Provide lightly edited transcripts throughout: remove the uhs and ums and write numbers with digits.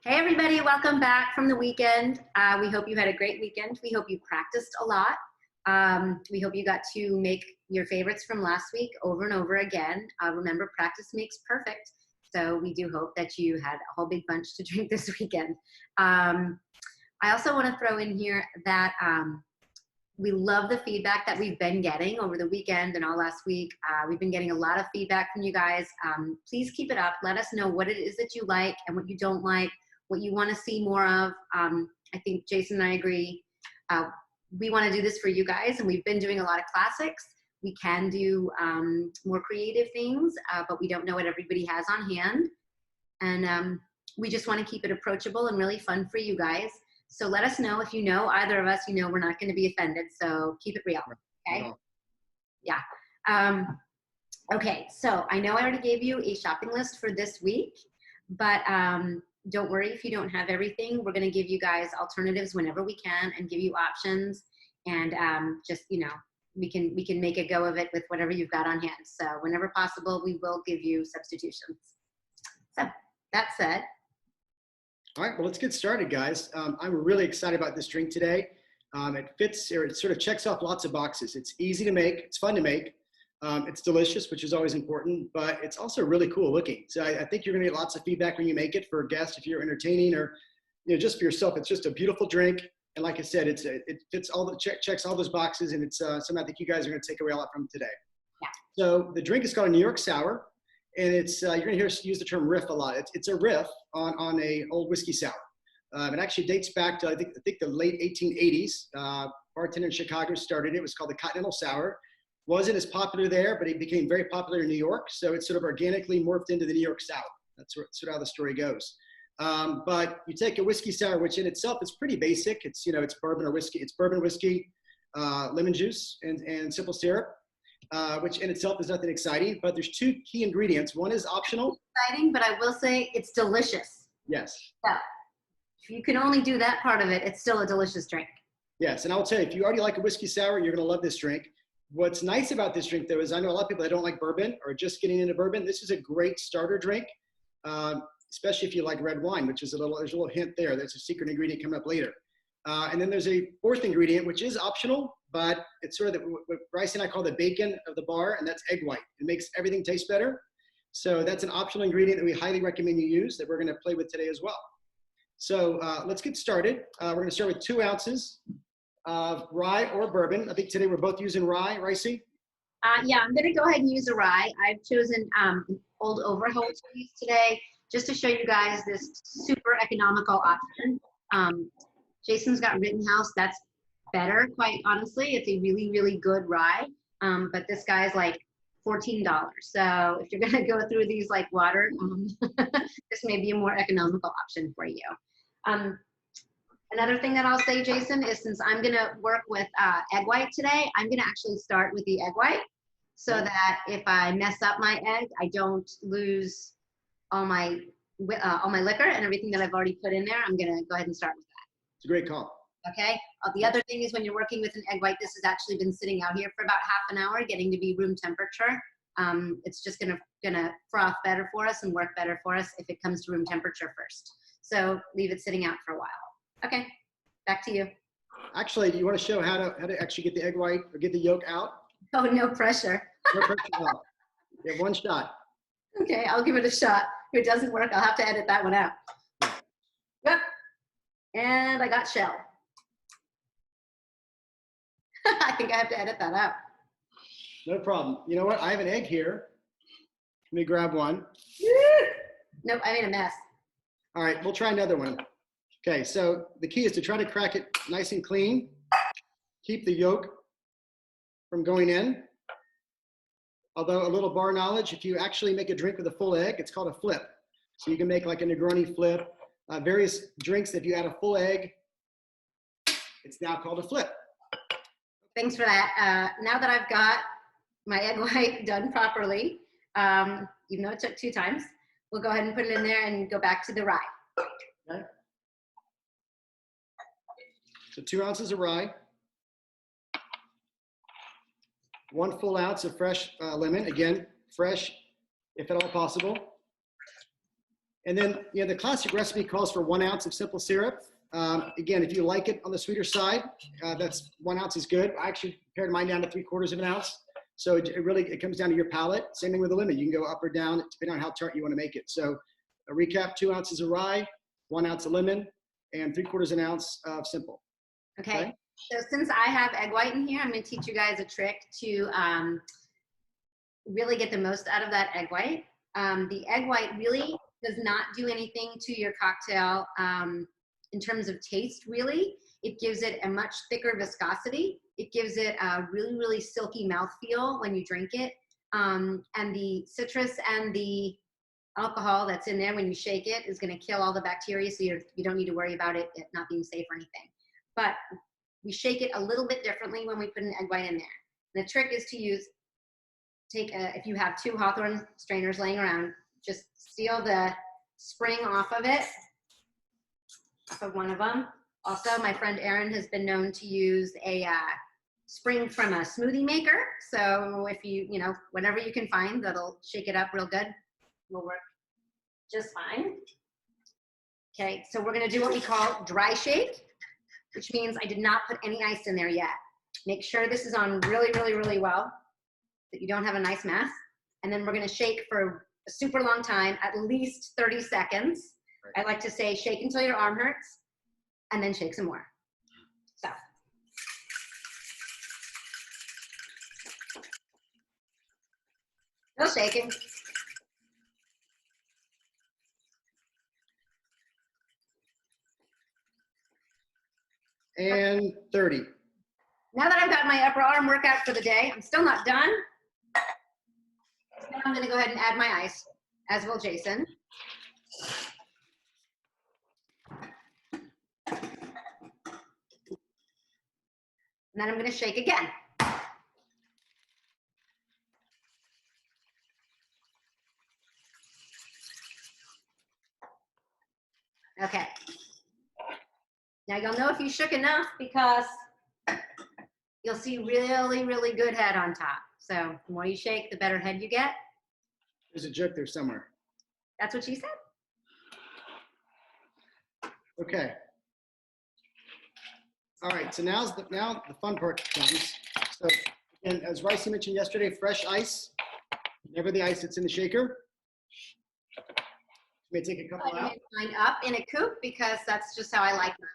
Hey everybody, welcome back from the weekend. We hope you had a great weekend. We hope you practiced a lot. We hope you got to make your favorites from last week over and over again. Remember, practice makes perfect. So we do hope that you had a whole big bunch to drink this weekend. I also want to throw in here that we love the feedback that we've been getting over the weekend and all last week. We've been getting a lot of feedback from you guys. Please keep it up. Let us know what it is that you like and what you don't like, what you want to see more of. I think Jason and I agree. We want to do this for you guys, and we've been doing a lot of classics. We can do more creative things, but we don't know what everybody has on hand. And we just want to keep it approachable and really fun for you guys. So let us know if you know either of us, you know we're not going to be offended. So keep it real, okay? Yeah. Okay, so I know I already gave you a shopping list for this week, but don't worry if you don't have everything. We're going to give you guys alternatives whenever we can and give you options. And just, you know, we can make a go of it with whatever you've got on hand. So whenever possible, we will give you substitutions. So that said. All right, well, let's get started, guys. I'm really excited about this drink today. It fits, or it sort of checks off lots of boxes. It's easy to make, it's fun to make, it's delicious, which is always important, but it's also really cool looking. So I think you're gonna get lots of feedback when you make it for guests, if you're entertaining, or just for yourself. It's just a beautiful drink, and like I said, it fits all the checks all those boxes, and it's something I think you guys are gonna take away a lot from today. Yeah. So the drink is called a New York Sour. And it's you're gonna hear us use the term riff a lot. It's a riff on a old whiskey sour. It actually dates back to I think the late 1880s. Bartender in Chicago started it. It was called the Continental Sour. Wasn't as popular there, but it became very popular in New York. So it's sort of organically morphed into the New York Sour. That's sort of how the story goes. But you take a whiskey sour, which in itself is pretty basic. It's it's bourbon or whiskey. It's bourbon whiskey, lemon juice, and simple syrup. Which in itself is nothing exciting, but there's two key ingredients. One is optional. Exciting, but I will say it's delicious. Yes. So if you can only do that part of it, it's still a delicious drink. Yes, and I'll tell you, if you already like a whiskey sour, you're gonna love this drink. What's nice about this drink, though, is I know a lot of people that don't like bourbon or just getting into bourbon. This is a great starter drink, especially if you like red wine, which is there's a little hint there. There's a secret ingredient coming up later. And then there's a fourth ingredient, which is optional, but it's sort of what Bryce and I call the bacon of the bar, and that's egg white. It makes everything taste better. So that's an optional ingredient that we highly recommend you use that we're going to play with today as well. So let's get started. We're going to start with 2 ounces of rye or bourbon. I think today we're both using rye, Ricey? Yeah, I'm going to go ahead and use a rye. I've chosen an Old Overholt to use today just to show you guys this super economical option. Jason's got Rittenhouse. That's better, quite honestly. It's a really, really good rye. But this guy's like $14. So if you're gonna go through these like water, this may be a more economical option for you. Another thing that I'll say, Jason, is since I'm gonna work with egg white today, I'm gonna actually start with the egg white so that if I mess up my egg, I don't lose all my liquor and everything that I've already put in there. I'm gonna go ahead and start with that. It's a great call. Okay. The other thing is when you're working with an egg white, this has actually been sitting out here for about half an hour, getting to be room temperature. It's just gonna froth better for us and work better for us if it comes to room temperature first. So leave it sitting out for a while. Okay, back to you. Actually, do you want to show how to actually get the egg white or get the yolk out? Oh, no pressure. No pressure at all. You have 1 shot. Okay, I'll give it a shot. If it doesn't work, I'll have to edit that one out. Yep. And I got shell. I think I have to edit that out. No problem. You know what? I have an egg here. Let me grab one. Nope, I made a mess. All right, we'll try another one. Okay, so the key is to try to crack it nice and clean. Keep the yolk from going in. Although a little bar knowledge, if you actually make a drink with a full egg, it's called a flip. So you can make like a Negroni flip. Various drinks, if you add a full egg, it's now called a flip. Thanks for that. Now that I've got my egg white done properly, even though it took 2 times, we'll go ahead and put it in there and go back to the rye. Okay. So 2 ounces of rye, 1 full ounce of fresh lemon, again, fresh if at all possible. And then, the classic recipe calls for 1 ounce of simple syrup. Again, if you like it on the sweeter side, that's 1 ounce is good. I actually pared mine down to 3/4 of an ounce. So it comes down to your palate. Same thing with the lemon. You can go up or down depending on how tart you want to make it. So a recap: 2 ounces of rye, 1 ounce of lemon, and 3/4 an ounce of simple. Okay. So since I have egg white in here, I'm going to teach you guys a trick to really get the most out of that egg white. The egg white really does not do anything to your cocktail in terms of taste, really. It gives it a much thicker viscosity. It gives it a really, really silky mouthfeel when you drink it. And the citrus and the alcohol that's in there when you shake it is going to kill all the bacteria, so you don't need to worry about it not being safe or anything. But we shake it a little bit differently when we put an egg white in there. The trick is to if you have 2 Hawthorne strainers laying around, just steal the spring off of it, off of one of them. Also, my friend Erin has been known to use a spring from a smoothie maker. So if whatever you can find that'll shake it up real good will work just fine. Okay, so we're gonna do what we call dry shake, which means I did not put any ice in there yet. Make sure this is on really, really, really well, that you don't have a nice mess. And then we're gonna shake for a super long time, at least 30 seconds. Right. I like to say shake until your arm hurts, and then shake some more. So. No shaking. And 30. Now that I've got my upper arm workout for the day, I'm still not done. So now I'm going to go ahead and add my ice, as will Jason. And then I'm going to shake again. Okay. Now you'll know if you shook enough because you'll see really, really good head on top. So the more you shake, the better head you get. There's a jerk there somewhere. That's what she said. Okay. All right, so now the fun part comes. So again, as Ricey mentioned yesterday, fresh ice, never the ice that's in the shaker. You may take a couple out. Mine up in a coupe because that's just how I like them.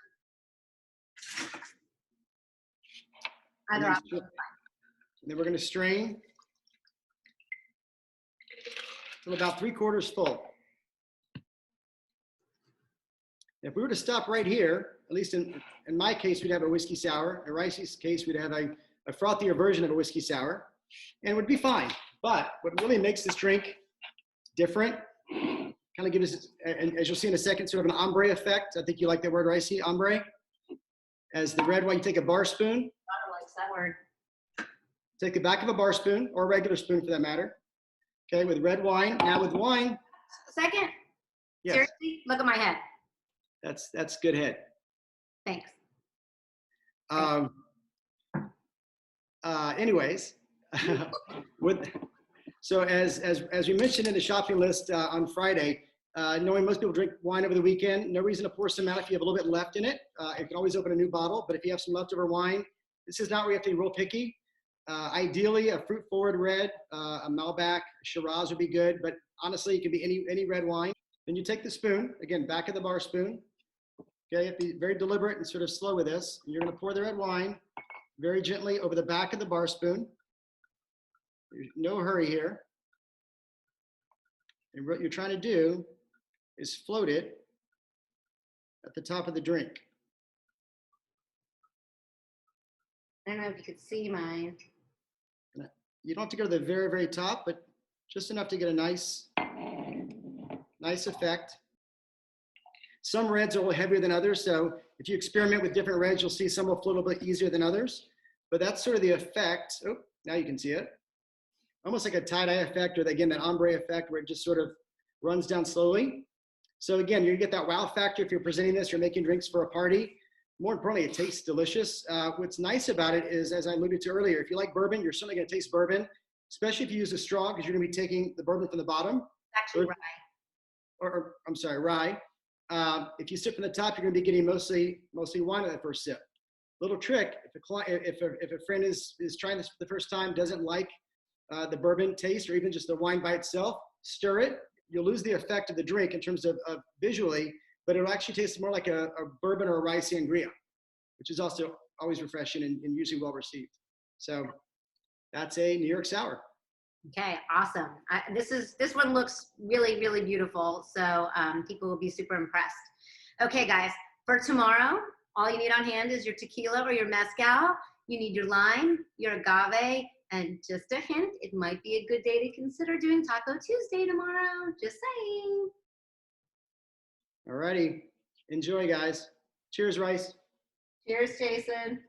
Either option. And then we're going to strain till about 3/4 full. If we were to stop right here, at least in my case, we'd have a whiskey sour. In Ricey's case, we'd have a frothier version of a whiskey sour, and it would be fine. But what really makes this drink different, kind of gives us, and as you'll see in a second, sort of an ombre effect. I think you like that word, Ricey, ombre. As the red wine, you take a bar spoon. Daughter likes that word. Take the back of a bar spoon, or a regular spoon for that matter. Okay, with red wine. Now with wine. Second. Yes. Seriously, look at my head. That's good head. Thanks. Anyways, so as we mentioned in the shopping list on Friday, knowing most people drink wine over the weekend, no reason to pour some out if you have a little bit left in it. You can always open a new bottle, but if you have some leftover wine, this is not where you have to be real picky. Ideally, a fruit-forward red, a Malbec, Shiraz would be good, but honestly, it can be any red wine. Then you take the spoon, again, back of the bar spoon. Okay, you have to be very deliberate and sort of slow with this. You're going to pour the red wine very gently over the back of the bar spoon. There's no hurry here. And what you're trying to do is float it at the top of the drink. I don't know if you could see mine. You don't have to go to the very, very top, but just enough to get a nice effect. Some reds are a little heavier than others, so if you experiment with different reds, you'll see some will float a little bit easier than others. But that's sort of the effect. Oh, now you can see it. Almost like a tie-dye effect, or again, that ombre effect where it just sort of runs down slowly. So again, you get that wow factor if you're presenting this, you're making drinks for a party. More importantly, it tastes delicious. What's nice about it is, as I alluded to earlier, if you like bourbon, you're certainly going to taste bourbon, especially if you use a straw, because you're going to be taking the bourbon from the bottom. Actually, rye. or I'm sorry, rye. If you sip from the top, you're going to be getting mostly wine at that first sip. Little trick: if a friend is trying this for the first time, doesn't like the bourbon taste or even just the wine by itself, stir it. You'll lose the effect of the drink in terms of visually, but it'll actually taste more like a bourbon or a rye sangria, which is also always refreshing and usually well received. So that's a New York Sour. Okay, awesome. This one looks really, really beautiful. So people will be super impressed. Okay, guys, for tomorrow, all you need on hand is your tequila or your mezcal. You need your lime, your agave, and just a hint, it might be a good day to consider doing Taco Tuesday tomorrow. Just saying. All righty. Enjoy, guys. Cheers, Rice. Cheers, Jason.